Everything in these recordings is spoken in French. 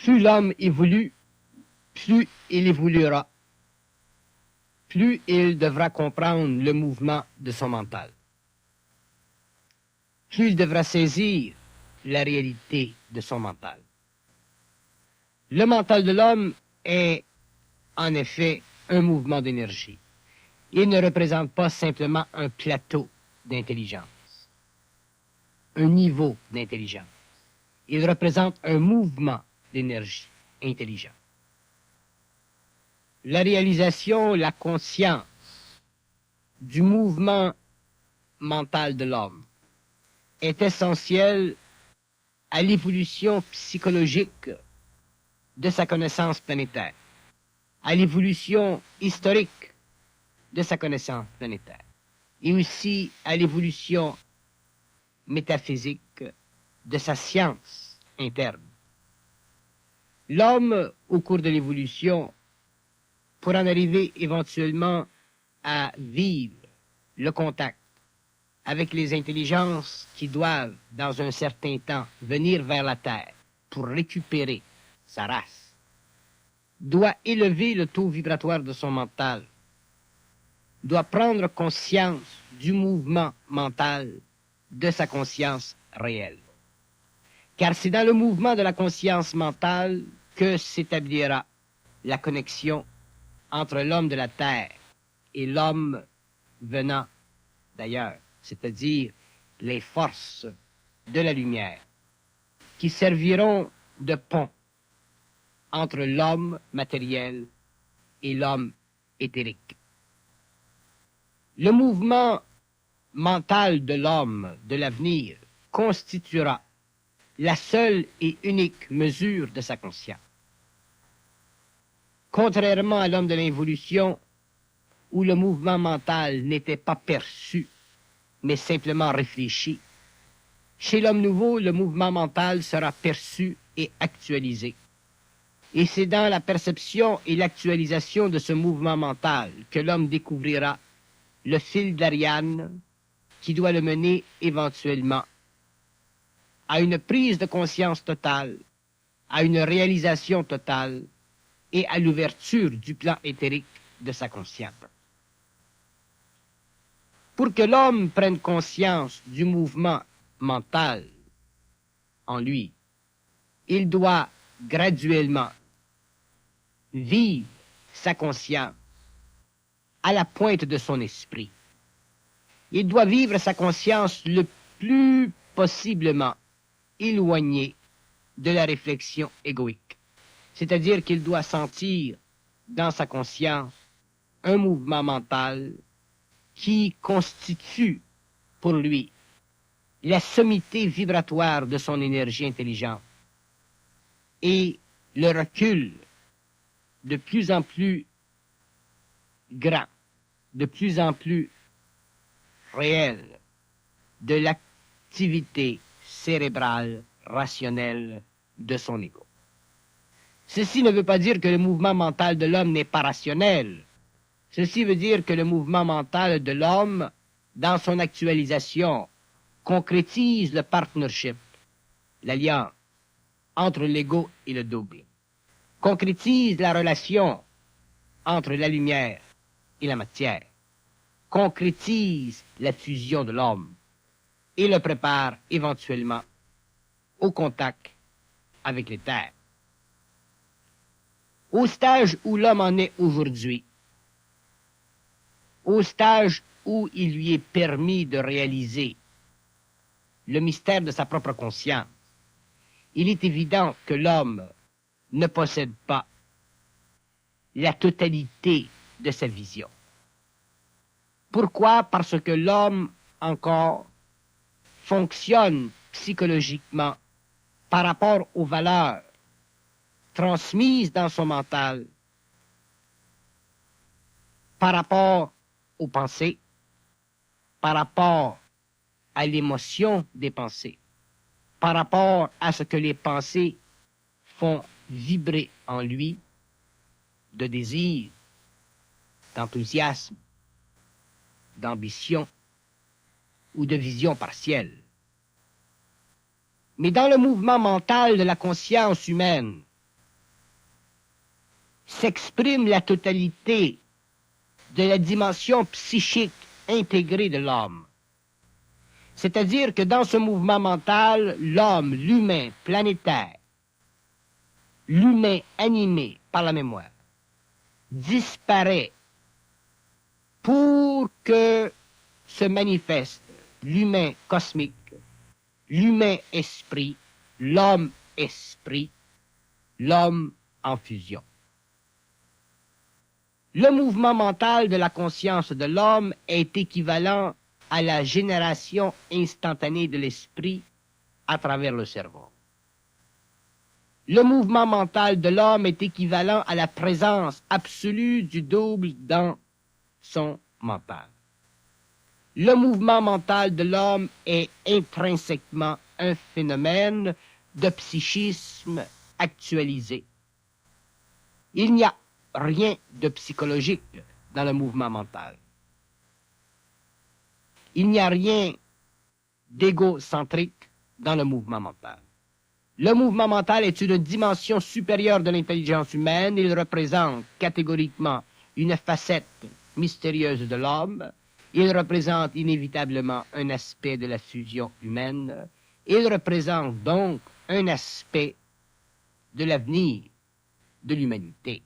Plus l'homme évolue, plus il évoluera, plus il devra comprendre le mouvement de son mental. Plus il devra saisir la réalité de son mental. Le mental de l'homme est en effet un mouvement d'énergie. Il ne représente pas simplement un plateau d'intelligence, un niveau d'intelligence. Il représente un mouvement d'énergie intelligent. La réalisation, la conscience du mouvement mental de l'homme est essentielle à l'évolution psychologique de sa connaissance planétaire, à l'évolution historique de sa connaissance planétaire, et aussi à l'évolution métaphysique de sa science interne. L'homme, au cours de l'évolution, pour en arriver éventuellement à vivre le contact avec les intelligences qui doivent, dans un certain temps, venir vers la Terre pour récupérer sa race, doit élever le taux vibratoire de son mental, doit prendre conscience du mouvement mental de sa conscience réelle. Car c'est dans le mouvement de la conscience mentale que s'établira la connexion entre l'homme de la Terre et l'homme venant d'ailleurs, c'est-à-dire les forces de la lumière, qui serviront de pont entre l'homme matériel et l'homme éthérique. Le mouvement mental de l'homme de l'avenir constituera la seule et unique mesure de sa conscience. Contrairement à l'homme de l'involution, où le mouvement mental n'était pas perçu, mais simplement réfléchi, chez l'homme nouveau, le mouvement mental sera perçu et actualisé. Et c'est dans la perception et l'actualisation de ce mouvement mental que l'homme découvrira le fil d'Ariane qui doit le mener éventuellement à une prise de conscience totale, à une réalisation totale et à l'ouverture du plan éthérique de sa conscience. Pour que l'homme prenne conscience du mouvement mental en lui, il doit graduellement vivre sa conscience à la pointe de son esprit. Il doit vivre sa conscience le plus possiblement éloigné de la réflexion égoïque. C'est-à-dire qu'il doit sentir dans sa conscience un mouvement mental qui constitue pour lui la sommité vibratoire de son énergie intelligente et le recul de plus en plus grand, de plus en plus réel de l'activité cérébrale rationnelle de son ego. Ceci ne veut pas dire que le mouvement mental de l'homme n'est pas rationnel. Ceci veut dire que le mouvement mental de l'homme, dans son actualisation, concrétise le partnership, l'alliance entre l'ego et le double, concrétise la relation entre la lumière et la matière, concrétise la fusion de l'homme et le prépare éventuellement au contact avec les terres. Au stage où l'homme en est aujourd'hui, au stage où il lui est permis de réaliser le mystère de sa propre conscience, il est évident que l'homme ne possède pas la totalité de sa vision. Pourquoi? Parce que l'homme encore fonctionne psychologiquement par rapport aux valeurs transmises dans son mental, par rapport aux pensées, par rapport à l'émotion des pensées, par rapport à ce que les pensées font vibrer en lui de désir, d'enthousiasme, d'ambition ou de vision partielle. Mais dans le mouvement mental de la conscience humaine, s'exprime la totalité de la dimension psychique intégrée de l'homme. C'est-à-dire que dans ce mouvement mental, l'homme, l'humain planétaire, l'humain animé par la mémoire, disparaît pour que se manifeste l'humain cosmique, l'humain esprit, l'homme esprit, l'homme en fusion. Le mouvement mental de la conscience de l'homme est équivalent à la génération instantanée de l'esprit à travers le cerveau. Le mouvement mental de l'homme est équivalent à la présence absolue du double dans son mental. Le mouvement mental de l'homme est intrinsèquement un phénomène de psychisme actualisé. Il n'y a rien de psychologique dans le mouvement mental. Il n'y a rien d'égocentrique dans le mouvement mental. Le mouvement mental est une dimension supérieure de l'intelligence humaine. Il représente catégoriquement une facette mystérieuse de l'homme. Il représente inévitablement un aspect de la fusion humaine. Il représente donc un aspect de l'avenir de l'humanité.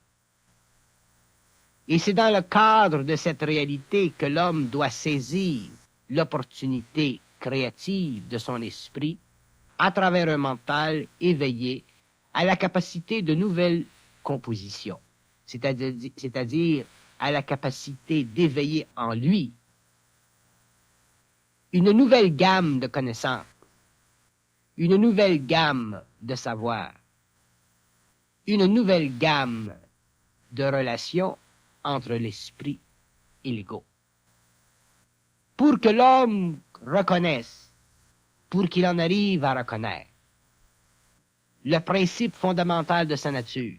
Et c'est dans le cadre de cette réalité que l'homme doit saisir l'opportunité créative de son esprit à travers un mental éveillé à la capacité de nouvelles compositions, c'est-à-dire à la capacité d'éveiller en lui une nouvelle gamme de connaissances, une nouvelle gamme de savoir, une nouvelle gamme de relations entre l'esprit et l'ego. Pour que l'homme reconnaisse, pour qu'il en arrive à reconnaître le principe fondamental de sa nature,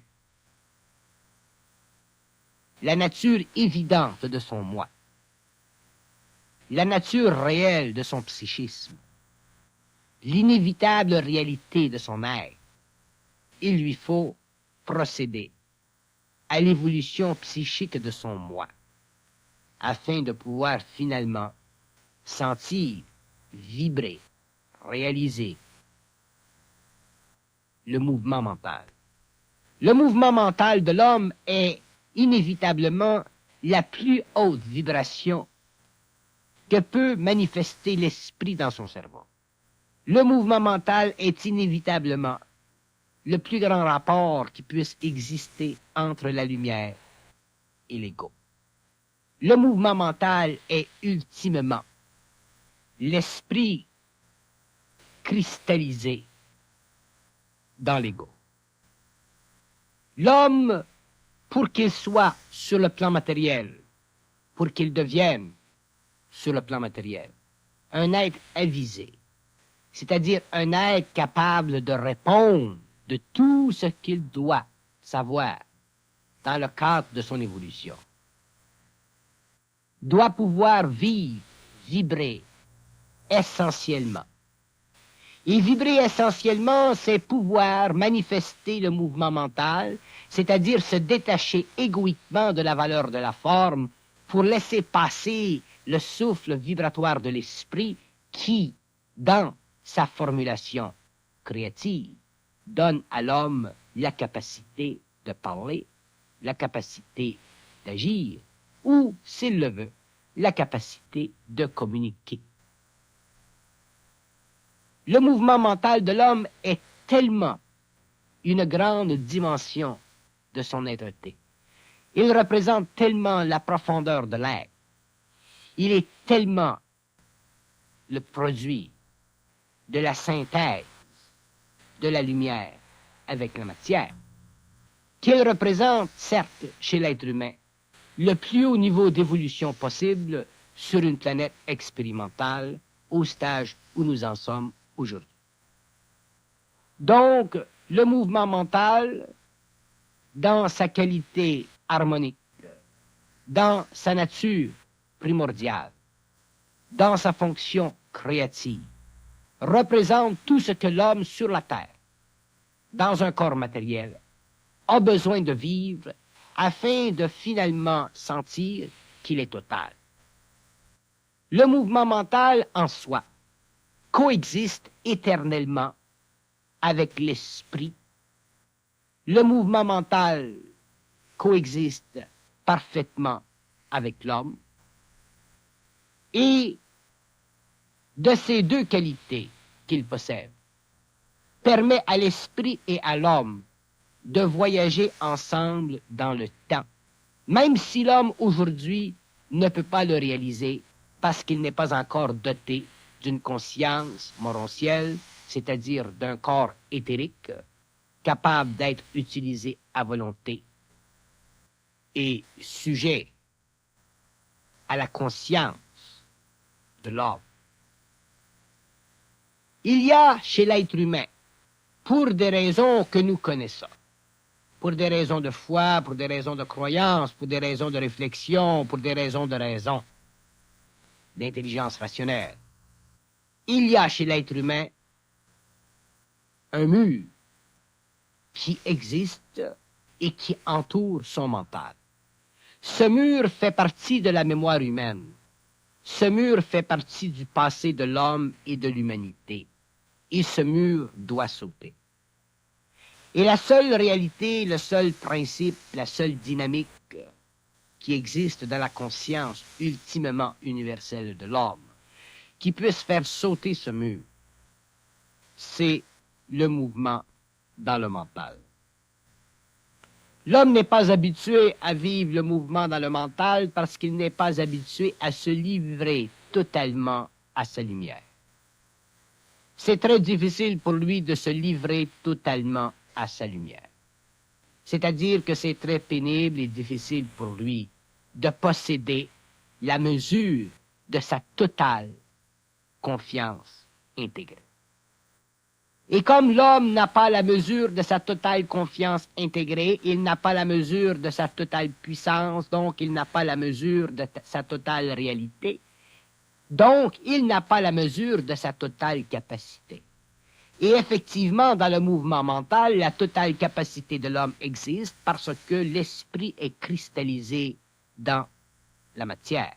la nature évidente de son moi, la nature réelle de son psychisme, l'inévitable réalité de son être, il lui faut procéder à l'évolution psychique de son moi, afin de pouvoir finalement sentir, vibrer, réaliser le mouvement mental. Le mouvement mental de l'homme est inévitablement la plus haute vibration que peut manifester l'esprit dans son cerveau. Le mouvement mental est inévitablement le plus grand rapport qui puisse exister entre la lumière et l'ego. Le mouvement mental est ultimement l'esprit cristallisé dans l'ego. L'homme, pour qu'il soit sur le plan matériel, pour qu'il devienne sur le plan matériel un être avisé, c'est-à-dire un être capable de répondre de tout ce qu'il doit savoir dans le cadre de son évolution, doit pouvoir vivre, vibrer essentiellement. Et vibrer essentiellement, c'est pouvoir manifester le mouvement mental, c'est-à-dire se détacher égoïquement de la valeur de la forme pour laisser passer le souffle vibratoire de l'esprit qui, dans sa formulation créative, donne à l'homme la capacité de parler, la capacité d'agir, ou, s'il le veut, la capacité de communiquer. Le mouvement mental de l'homme est tellement une grande dimension de son être-té. Il représente tellement la profondeur de l'être. Il est tellement le produit de la synthèse de la lumière avec la matière, qu'il représente, certes, chez l'être humain, le plus haut niveau d'évolution possible sur une planète expérimentale au stage où nous en sommes aujourd'hui. Donc, le mouvement mental, dans sa qualité harmonique, dans sa nature primordiale, dans sa fonction créative, représente tout ce que l'homme sur la Terre, dans un corps matériel, a besoin de vivre afin de finalement sentir qu'il est total. Le mouvement mental en soi coexiste éternellement avec l'esprit. Le mouvement mental coexiste parfaitement avec l'homme. Et de ces deux qualités qu'il possède, permet à l'esprit et à l'homme de voyager ensemble dans le temps, même si l'homme aujourd'hui ne peut pas le réaliser parce qu'il n'est pas encore doté d'une conscience morontielle, c'est-à-dire d'un corps éthérique, capable d'être utilisé à volonté et sujet à la conscience de l'homme. Il y a chez l'être humain, pour des raisons que nous connaissons, pour des raisons de foi, pour des raisons de croyance, pour des raisons de réflexion, pour des raisons de raison, d'intelligence rationnelle, il y a chez l'être humain un mur qui existe et qui entoure son mental. Ce mur fait partie de la mémoire humaine. Ce mur fait partie du passé de l'homme et de l'humanité. Et ce mur doit sauter. Et la seule réalité, le seul principe, la seule dynamique qui existe dans la conscience ultimement universelle de l'homme, qui puisse faire sauter ce mur, c'est le mouvement dans le mental. L'homme n'est pas habitué à vivre le mouvement dans le mental parce qu'il n'est pas habitué à se livrer totalement à sa lumière. C'est très difficile pour lui de se livrer totalement à sa lumière. C'est-à-dire que c'est très pénible et difficile pour lui de posséder la mesure de sa totale confiance intégrée. Et comme l'homme n'a pas la mesure de sa totale confiance intégrée, il n'a pas la mesure de sa totale puissance, donc il n'a pas la mesure de sa totale réalité, donc il n'a pas la mesure de sa totale capacité. Et effectivement, dans le mouvement mental, la totale capacité de l'homme existe parce que l'esprit est cristallisé dans la matière.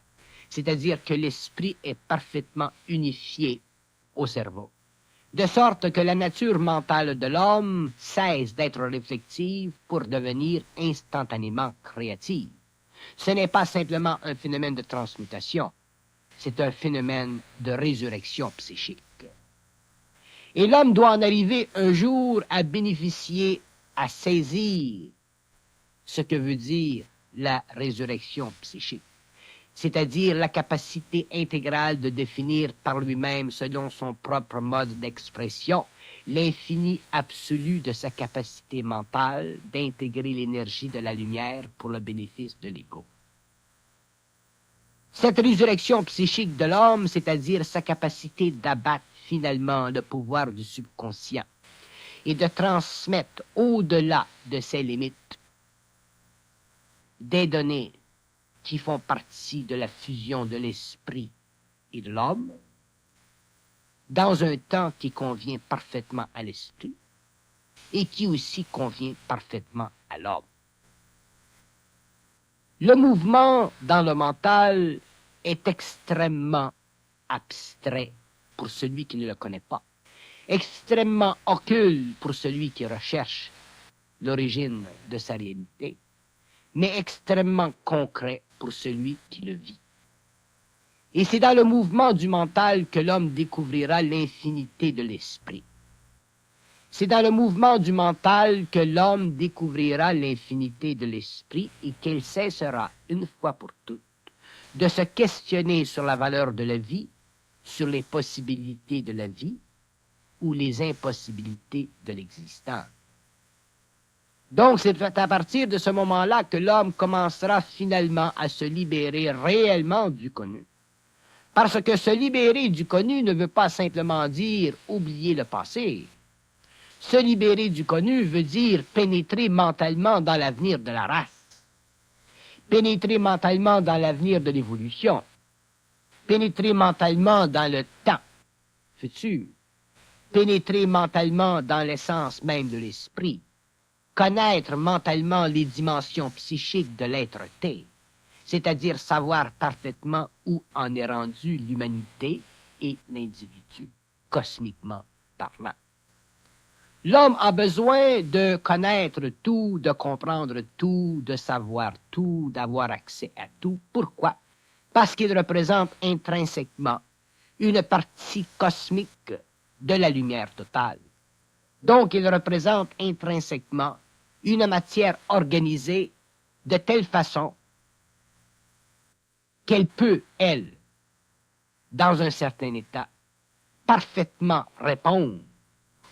C'est-à-dire que l'esprit est parfaitement unifié au cerveau. De sorte que la nature mentale de l'homme cesse d'être réflexive pour devenir instantanément créative. Ce n'est pas simplement un phénomène de transmutation, c'est un phénomène de résurrection psychique. Et l'homme doit en arriver un jour à bénéficier, à saisir ce que veut dire la résurrection psychique, c'est-à-dire la capacité intégrale de définir par lui-même, selon son propre mode d'expression, l'infini absolu de sa capacité mentale d'intégrer l'énergie de la lumière pour le bénéfice de l'ego. Cette résurrection psychique de l'homme, c'est-à-dire sa capacité d'abattre finalement le pouvoir du subconscient et de transmettre au-delà de ses limites des données qui font partie de la fusion de l'esprit et de l'homme, dans un temps qui convient parfaitement à l'esprit et qui aussi convient parfaitement à l'homme. Le mouvement dans le mental est extrêmement abstrait pour celui qui ne le connaît pas, extrêmement occulte pour celui qui recherche l'origine de sa réalité, mais extrêmement concret pour celui qui le vit. Et c'est dans le mouvement du mental que l'homme découvrira l'infinité de l'esprit. C'est dans le mouvement du mental que l'homme découvrira l'infinité de l'esprit et qu'il cessera, une fois pour toutes, de se questionner sur la valeur de la vie, sur les possibilités de la vie ou les impossibilités de l'existence. Donc, c'est à partir de ce moment-là que l'homme commencera finalement à se libérer réellement du connu. Parce que se libérer du connu ne veut pas simplement dire oublier le passé. Se libérer du connu veut dire pénétrer mentalement dans l'avenir de la race, pénétrer mentalement dans l'avenir de l'évolution, pénétrer mentalement dans le temps futur, pénétrer mentalement dans l'essence même de l'esprit, connaître mentalement les dimensions psychiques de l'être-té, c'est-à-dire savoir parfaitement où en est rendue l'humanité et l'individu, cosmiquement parlant. L'homme a besoin de connaître tout, de comprendre tout, de savoir tout, d'avoir accès à tout. Pourquoi? Parce qu'il représente intrinsèquement une partie cosmique de la lumière totale. Donc, il représente intrinsèquement une matière organisée de telle façon qu'elle peut, elle, dans un certain état, parfaitement répondre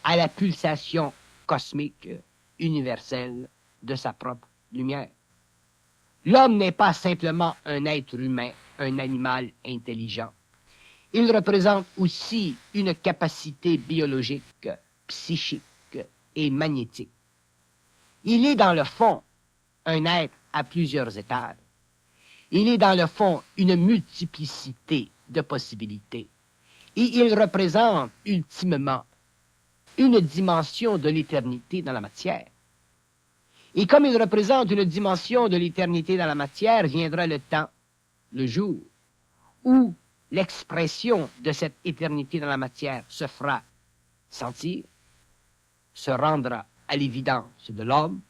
à la pulsation cosmique universelle de sa propre lumière. L'homme n'est pas simplement un être humain, un animal intelligent. Il représente aussi une capacité biologique, psychique et magnétique. Il est dans le fond un être à plusieurs étages. Il est dans le fond une multiplicité de possibilités. Et il représente ultimement une dimension de l'éternité dans la matière. Et comme il représente une dimension de l'éternité dans la matière, viendra le temps, le jour, où l'expression de cette éternité dans la matière se fera sentir, se rendra à l'évidence de l'homme,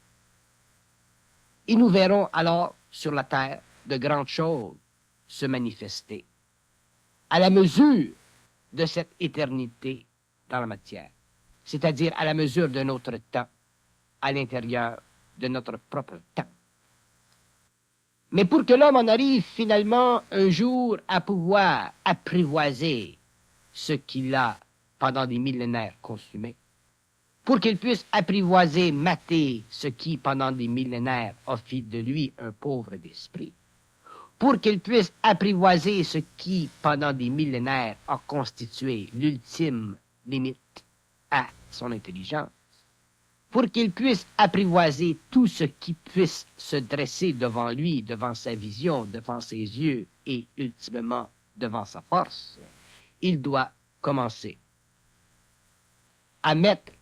et nous verrons alors sur la terre de grandes choses se manifester à la mesure de cette éternité dans la matière, c'est-à-dire à la mesure de notre temps, à l'intérieur de notre propre temps. Mais pour que l'homme en arrive finalement un jour à pouvoir apprivoiser ce qu'il a pendant des millénaires consumé, pour qu'il puisse apprivoiser, mater ce qui pendant des millénaires a fait de lui un pauvre d'esprit, pour qu'il puisse apprivoiser ce qui pendant des millénaires a constitué l'ultime limite à son intelligence, pour qu'il puisse apprivoiser tout ce qui puisse se dresser devant lui, devant sa vision, devant ses yeux et ultimement devant sa force, il doit commencer à mettre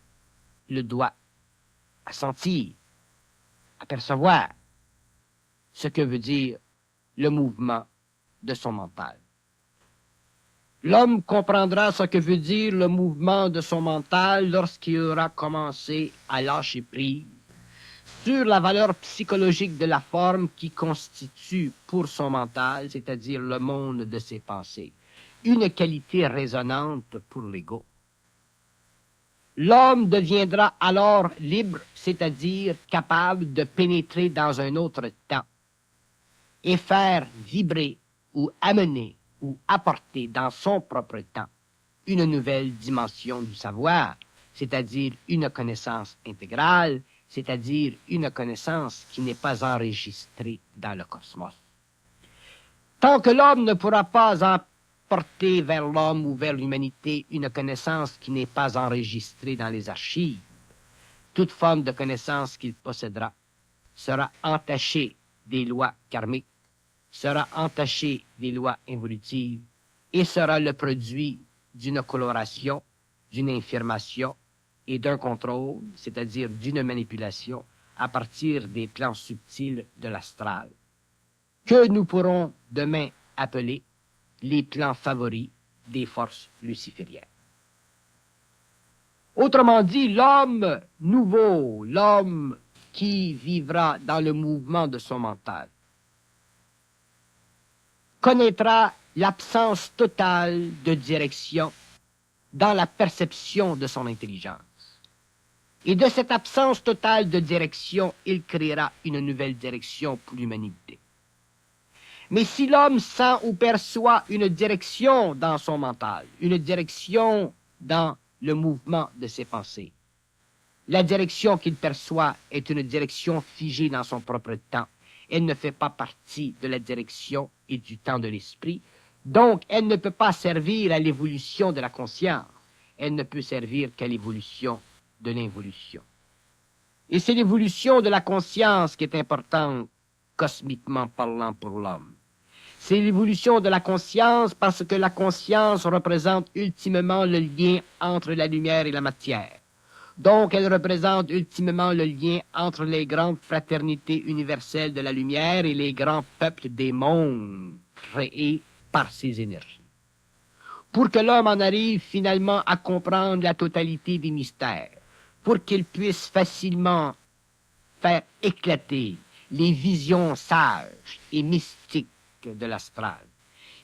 le doigt, à sentir, à percevoir ce que veut dire le mouvement de son mental. L'homme comprendra ce que veut dire le mouvement de son mental lorsqu'il aura commencé à lâcher prise sur la valeur psychologique de la forme qui constitue pour son mental, c'est-à-dire le monde de ses pensées, une qualité résonante pour l'ego. L'homme deviendra alors libre, c'est-à-dire capable de pénétrer dans un autre temps et faire vibrer ou amener ou apporter dans son propre temps une nouvelle dimension du savoir, c'est-à-dire une connaissance intégrale, c'est-à-dire une connaissance qui n'est pas enregistrée dans le cosmos. Tant que l'homme ne pourra pas apporter vers l'homme ou vers l'humanité une connaissance qui n'est pas enregistrée dans les archives, toute forme de connaissance qu'il possédera sera entachée des lois karmiques, sera entaché des lois évolutives et sera le produit d'une coloration, d'une information et d'un contrôle, c'est-à-dire d'une manipulation à partir des plans subtils de l'astral, que nous pourrons demain appeler les plans favoris des forces lucifériennes. Autrement dit, l'homme nouveau, l'homme qui vivra dans le mouvement de son mental, connaîtra l'absence totale de direction dans la perception de son intelligence. Et de cette absence totale de direction, il créera une nouvelle direction pour l'humanité. Mais si l'homme sent ou perçoit une direction dans son mental, une direction dans le mouvement de ses pensées, la direction qu'il perçoit est une direction figée dans son propre temps. Elle ne fait pas partie de la direction et du temps de l'esprit, donc elle ne peut pas servir à l'évolution de la conscience. Elle ne peut servir qu'à l'évolution de l'involution. Et c'est l'évolution de la conscience qui est importante, cosmiquement parlant, pour l'homme. C'est l'évolution de la conscience parce que la conscience représente ultimement le lien entre la lumière et la matière. Donc, elle représente ultimement le lien entre les grandes fraternités universelles de la lumière et les grands peuples des mondes créés par ces énergies. Pour que l'homme en arrive finalement à comprendre la totalité des mystères, pour qu'il puisse facilement faire éclater les visions sages et mystiques de l'astral,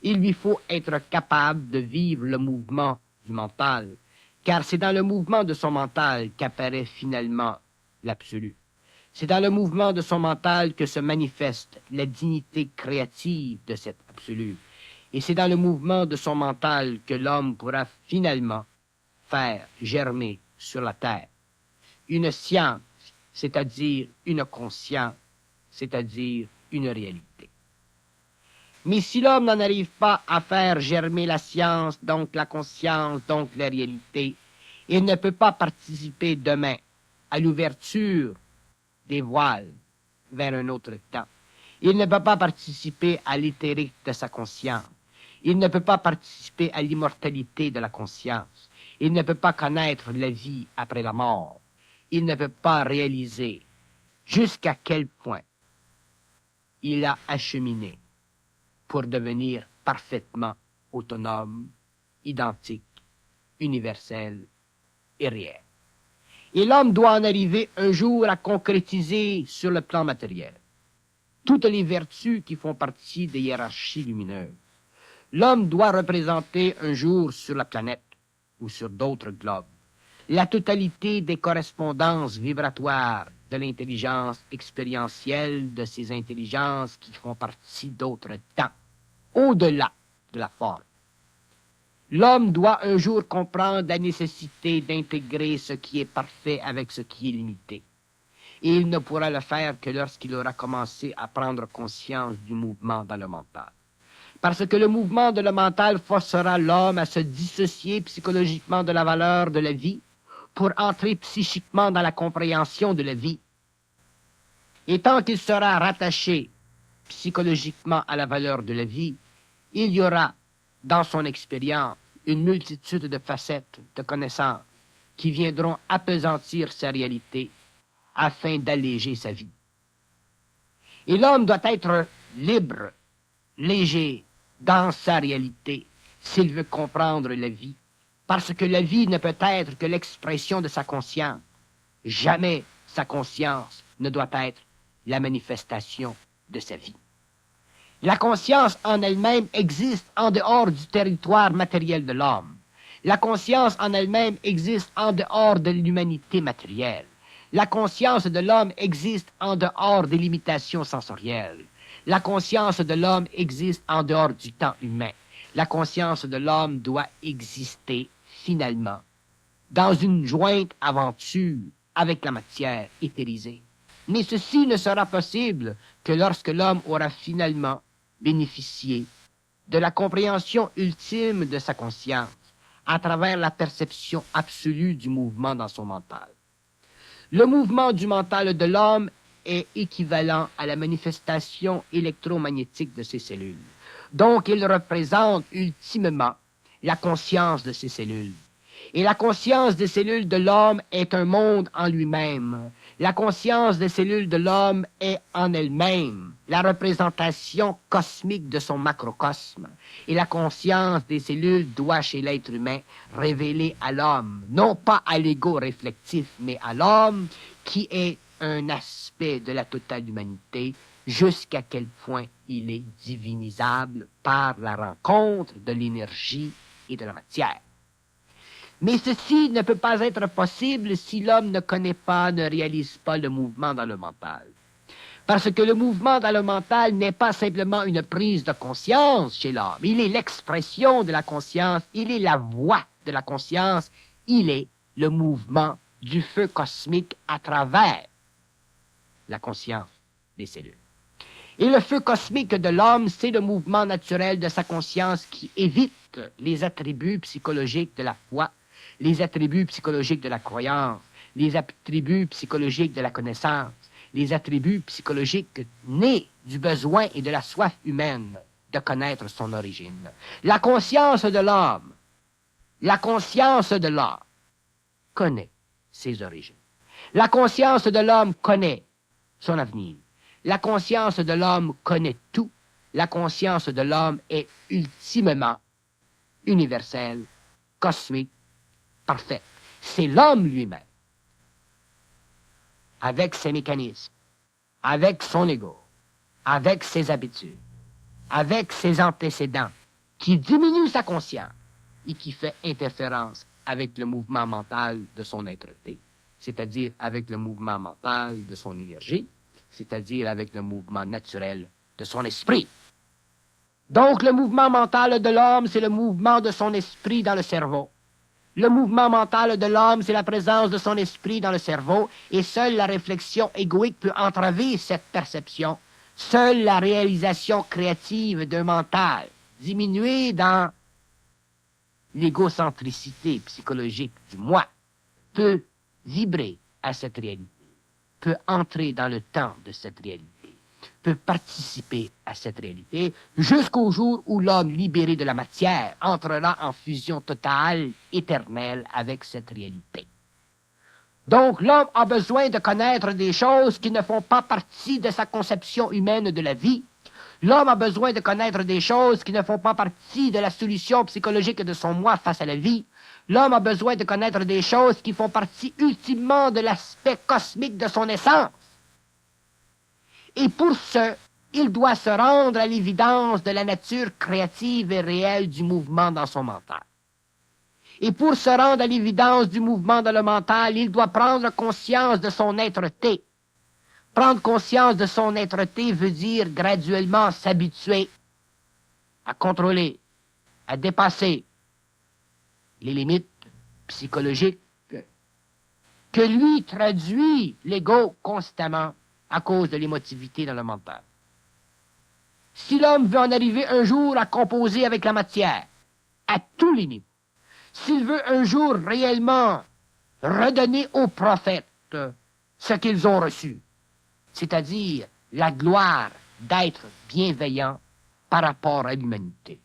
il lui faut être capable de vivre le mouvement du mental, car c'est dans le mouvement de son mental qu'apparaît finalement l'absolu. C'est dans le mouvement de son mental que se manifeste la dignité créative de cet absolu. Et c'est dans le mouvement de son mental que l'homme pourra finalement faire germer sur la terre une science, c'est-à-dire une conscience, c'est-à-dire une réalité. Mais si l'homme n'en arrive pas à faire germer la science, donc la conscience, donc la réalité, il ne peut pas participer demain à l'ouverture des voiles vers un autre temps. Il ne peut pas participer à l'éthérique de sa conscience. Il ne peut pas participer à l'immortalité de la conscience. Il ne peut pas connaître la vie après la mort. Il ne peut pas réaliser jusqu'à quel point il a acheminé pour devenir parfaitement autonome, identique, universel et réel. Et l'homme doit en arriver un jour à concrétiser sur le plan matériel toutes les vertus qui font partie des hiérarchies lumineuses. L'homme doit représenter un jour sur la planète ou sur d'autres globes la totalité des correspondances vibratoires de l'intelligence expérientielle de ces intelligences qui font partie d'autres temps, au-delà de la forme. L'homme doit un jour comprendre la nécessité d'intégrer ce qui est parfait avec ce qui est limité. Et il ne pourra le faire que lorsqu'il aura commencé à prendre conscience du mouvement dans le mental. Parce que le mouvement de le mental forcera l'homme à se dissocier psychologiquement de la valeur de la vie pour entrer psychiquement dans la compréhension de la vie. Et tant qu'il sera rattaché psychologiquement à la valeur de la vie, il y aura dans son expérience une multitude de facettes de connaissances qui viendront appesantir sa réalité afin d'alléger sa vie. Et l'homme doit être libre, léger dans sa réalité s'il veut comprendre la vie, parce que la vie ne peut être que l'expression de sa conscience. Jamais sa conscience ne doit être la manifestation de sa vie. La conscience en elle-même existe en dehors du territoire matériel de l'homme. La conscience en elle-même existe en dehors de l'humanité matérielle. La conscience de l'homme existe en dehors des limitations sensorielles. La conscience de l'homme existe en dehors du temps humain. La conscience de l'homme doit exister, finalement, dans une jointe aventure avec la matière éthérisée. Mais ceci ne sera possible que lorsque l'homme aura finalement bénéficié de la compréhension ultime de sa conscience à travers la perception absolue du mouvement dans son mental. Le mouvement du mental de l'homme est équivalent à la manifestation électromagnétique de ses cellules. Donc, il représente ultimement la conscience de ses cellules. Et la conscience des cellules de l'homme est un monde en lui-même. La conscience des cellules de l'homme est en elle-même la représentation cosmique de son macrocosme. Et la conscience des cellules doit, chez l'être humain, révéler à l'homme, non pas à l'ego réflectif, mais à l'homme qui est un aspect de la totale humanité, jusqu'à quel point il est divinisable par la rencontre de l'énergie et de la matière. Mais ceci ne peut pas être possible si l'homme ne connaît pas, ne réalise pas le mouvement dans le mental. Parce que le mouvement dans le mental n'est pas simplement une prise de conscience chez l'homme. Il est l'expression de la conscience, il est la voix de la conscience, il est le mouvement du feu cosmique à travers la conscience des cellules. Et le feu cosmique de l'homme, c'est le mouvement naturel de sa conscience qui évite les attributs psychologiques de la foi, les attributs psychologiques de la croyance, les attributs psychologiques de la connaissance, les attributs psychologiques nés du besoin et de la soif humaine de connaître son origine. La conscience de l'homme connaît ses origines. La conscience de l'homme connaît son avenir. La conscience de l'homme connaît tout. La conscience de l'homme est ultimement universelle, cosmique, parfaite. C'est l'homme lui-même, avec ses mécanismes, avec son ego, avec ses habitudes, avec ses antécédents, qui diminue sa conscience et qui fait interférence avec le mouvement mental de son être-té, c'est-à-dire avec le mouvement mental de son énergie, c'est-à-dire avec le mouvement naturel de son esprit. Donc, le mouvement mental de l'homme, c'est le mouvement de son esprit dans le cerveau. Le mouvement mental de l'homme, c'est la présence de son esprit dans le cerveau, et seule la réflexion égoïque peut entraver cette perception. Seule la réalisation créative d'un mental diminué dans l'égocentricité psychologique du moi peut vibrer à cette réalité, peut entrer dans le temps de cette réalité, peut participer à cette réalité jusqu'au jour où l'homme libéré de la matière entrera en fusion totale, éternelle avec cette réalité. Donc l'homme a besoin de connaître des choses qui ne font pas partie de sa conception humaine de la vie. L'homme a besoin de connaître des choses qui ne font pas partie de la solution psychologique de son moi face à la vie. L'homme a besoin de connaître des choses qui font partie ultimement de l'aspect cosmique de son essence. Et pour ce, il doit se rendre à l'évidence de la nature créative et réelle du mouvement dans son mental. Et pour se rendre à l'évidence du mouvement dans le mental, il doit prendre conscience de son être-té. Prendre conscience de son être-té veut dire graduellement s'habituer à contrôler, à dépasser les limites psychologiques que lui traduit l'ego constamment à cause de l'émotivité dans le mental. Si l'homme veut en arriver un jour à composer avec la matière, à tous les niveaux, s'il veut un jour réellement redonner aux prophètes ce qu'ils ont reçu, c'est-à-dire la gloire d'être bienveillant par rapport à l'humanité,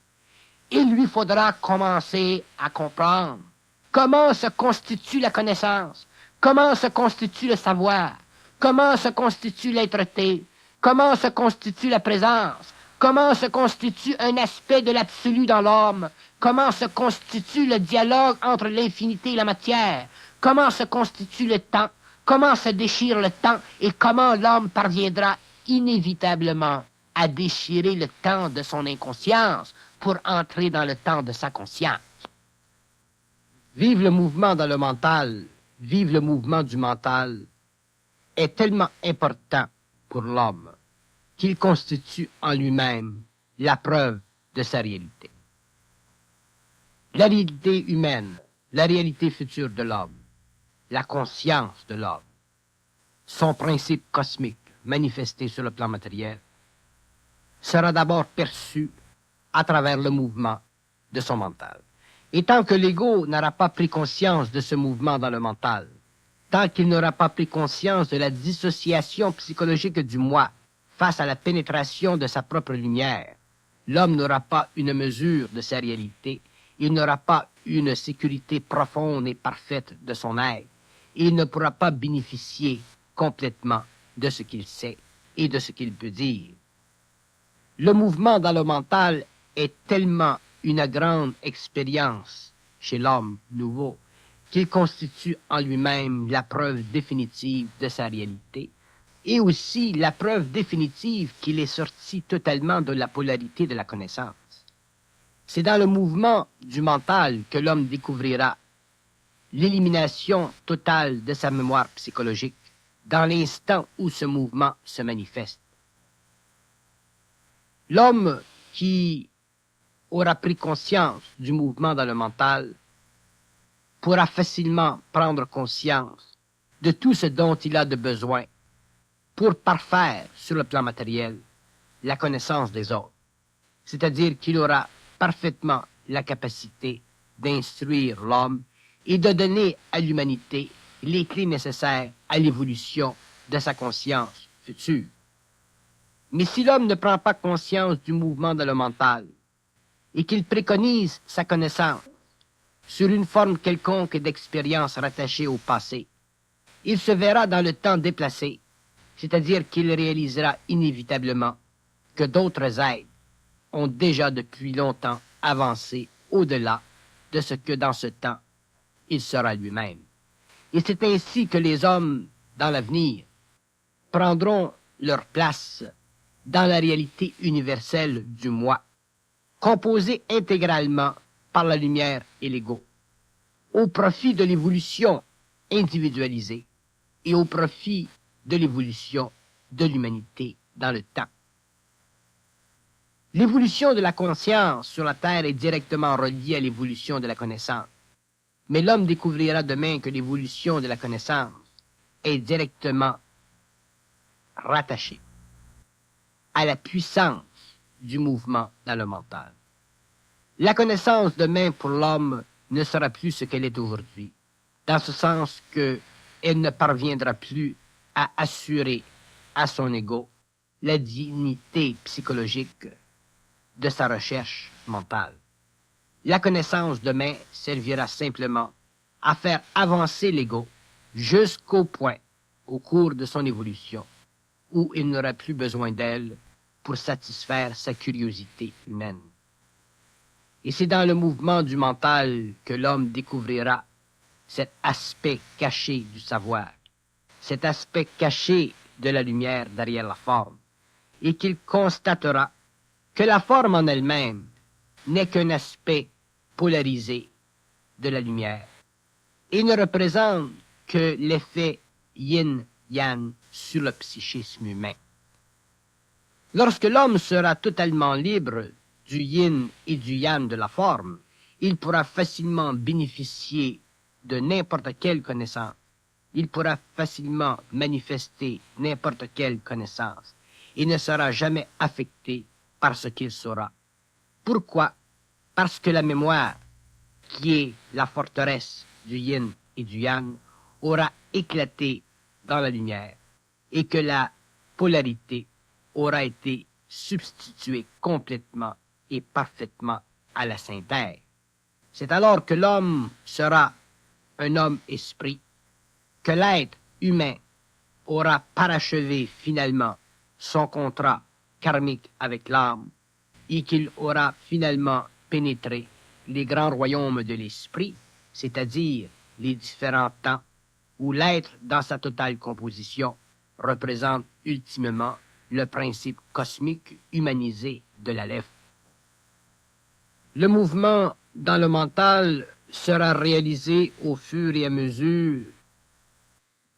il lui faudra commencer à comprendre comment se constitue la connaissance, comment se constitue le savoir, comment se constitue l'être-té, comment se constitue la présence, comment se constitue un aspect de l'absolu dans l'homme, comment se constitue le dialogue entre l'infinité et la matière, comment se constitue le temps, comment se déchire le temps et comment l'homme parviendra inévitablement à déchirer le temps de son inconscience pour entrer dans le temps de sa conscience. Vivre le mouvement dans le mental, vivre le mouvement du mental, est tellement important pour l'homme qu'il constitue en lui-même la preuve de sa réalité. La réalité humaine, la réalité future de l'homme, la conscience de l'homme, son principe cosmique manifesté sur le plan matériel, sera d'abord perçu à travers le mouvement de son mental. Et tant que l'ego n'aura pas pris conscience de ce mouvement dans le mental, tant qu'il n'aura pas pris conscience de la dissociation psychologique du moi face à la pénétration de sa propre lumière, l'homme n'aura pas une mesure de sa réalité, il n'aura pas une sécurité profonde et parfaite de son être, et il ne pourra pas bénéficier complètement de ce qu'il sait et de ce qu'il peut dire. Le mouvement dans le mental est tellement une grande expérience chez l'homme nouveau qu'il constitue en lui-même la preuve définitive de sa réalité et aussi la preuve définitive qu'il est sorti totalement de la polarité de la connaissance. C'est dans le mouvement du mental que l'homme découvrira l'élimination totale de sa mémoire psychologique dans l'instant où ce mouvement se manifeste. L'homme qui aura pris conscience du mouvement dans le mental pourra facilement prendre conscience de tout ce dont il a de besoin pour parfaire sur le plan matériel la connaissance des autres. C'est-à-dire qu'il aura parfaitement la capacité d'instruire l'homme et de donner à l'humanité les clés nécessaires à l'évolution de sa conscience future. Mais si l'homme ne prend pas conscience du mouvement dans le mental et qu'il préconise sa connaissance sur une forme quelconque d'expérience rattachée au passé, il se verra dans le temps déplacé, c'est-à-dire qu'il réalisera inévitablement que d'autres êtres ont déjà depuis longtemps avancé au-delà de ce que dans ce temps il sera lui-même. Et c'est ainsi que les hommes, dans l'avenir, prendront leur place dans la réalité universelle du moi, composée intégralement par la lumière et l'ego, au profit de l'évolution individualisée et au profit de l'évolution de l'humanité dans le temps. L'évolution de la conscience sur la Terre est directement reliée à l'évolution de la connaissance. Mais l'homme découvrira demain que l'évolution de la connaissance est directement rattachée à la puissance du mouvement dans le mental. La connaissance demain pour l'homme ne sera plus ce qu'elle est aujourd'hui, dans ce sens qu'elle ne parviendra plus à assurer à son ego la dignité psychologique de sa recherche mentale. La connaissance demain servira simplement à faire avancer l'ego jusqu'au point, au cours de son évolution, où il n'aura plus besoin d'elle pour satisfaire sa curiosité humaine. Et c'est dans le mouvement du mental que l'homme découvrira cet aspect caché du savoir, cet aspect caché de la lumière derrière la forme, et qu'il constatera que la forme en elle-même n'est qu'un aspect polarisé de la lumière et ne représente que l'effet yin-yang sur le psychisme humain. Lorsque l'homme sera totalement libre du yin et du yang de la forme, il pourra facilement bénéficier de n'importe quelle connaissance. Il pourra facilement manifester n'importe quelle connaissance et ne sera jamais affecté par ce qu'il saura. Pourquoi? Parce que la mémoire, qui est la forteresse du yin et du yang, aura éclaté dans la lumière et que la polarité aura été substituée complètement et parfaitement à la synthèse. C'est alors que l'homme sera un homme-esprit, que l'être humain aura parachevé finalement son contrat karmique avec l'âme et qu'il aura finalement pénétré les grands royaumes de l'esprit, c'est-à-dire les différents temps où l'être dans sa totale composition représente ultimement le principe cosmique humanisé de l'Aleph. Le mouvement dans le mental sera réalisé au fur et à mesure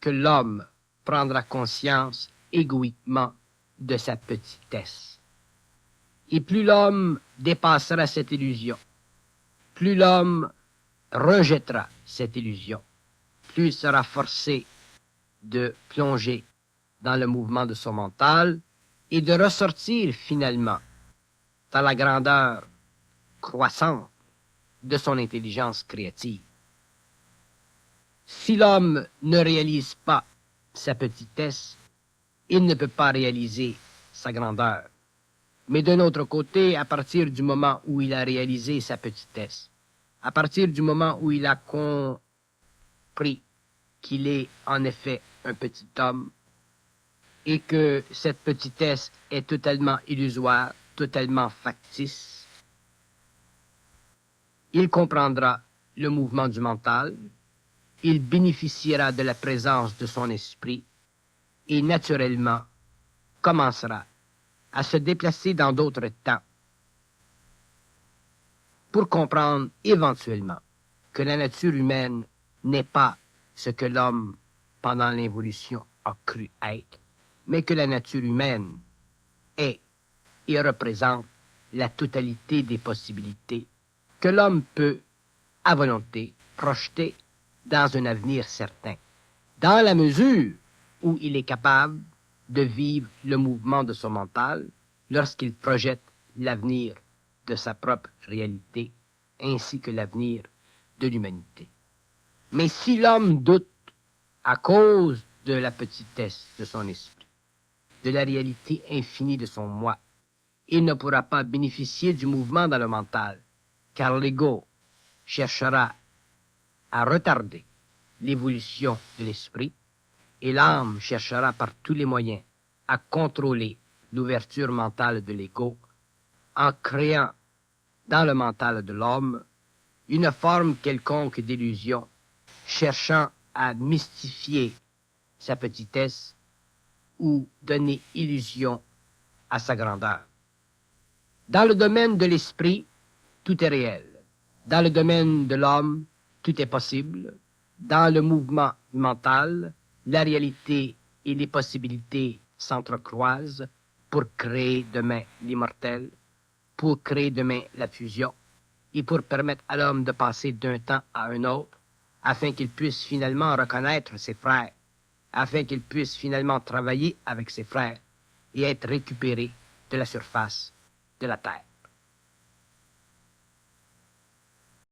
que l'homme prendra conscience égoïquement de sa petitesse. Et plus l'homme dépassera cette illusion, plus l'homme rejettera cette illusion, plus il sera forcé de plonger dans le mouvement de son mental et de ressortir finalement dans la grandeur croissante de son intelligence créative. Si l'homme ne réalise pas sa petitesse, il ne peut pas réaliser sa grandeur. Mais d'un autre côté, à partir du moment où il a réalisé sa petitesse, à partir du moment où il a compris qu'il est en effet un petit homme et que cette petitesse est totalement illusoire, totalement factice, il comprendra le mouvement du mental, il bénéficiera de la présence de son esprit et naturellement commencera à se déplacer dans d'autres temps pour comprendre éventuellement que la nature humaine n'est pas ce que l'homme, pendant l'évolution, a cru être, mais que la nature humaine est et représente la totalité des possibilités que l'homme peut, à volonté, projeter dans un avenir certain, dans la mesure où il est capable de vivre le mouvement de son mental lorsqu'il projette l'avenir de sa propre réalité ainsi que l'avenir de l'humanité. Mais si l'homme doute à cause de la petitesse de son esprit, de la réalité infinie de son moi, il ne pourra pas bénéficier du mouvement dans le mental, car l'ego cherchera à retarder l'évolution de l'esprit Et l'âme cherchera par tous les moyens à contrôler l'ouverture mentale de l'ego en créant dans le mental de l'homme une forme quelconque d'illusion, cherchant à mystifier sa petitesse ou donner illusion à sa grandeur. Dans le domaine de l'esprit, tout est réel. Dans le domaine de l'homme, tout est possible. Dans le mouvement mental, la réalité et les possibilités s'entrecroisent pour créer demain l'immortel, pour créer demain la fusion, et pour permettre à l'homme de passer d'un temps à un autre, afin qu'il puisse finalement reconnaître ses frères, afin qu'il puisse finalement travailler avec ses frères et être récupéré de la surface de la terre.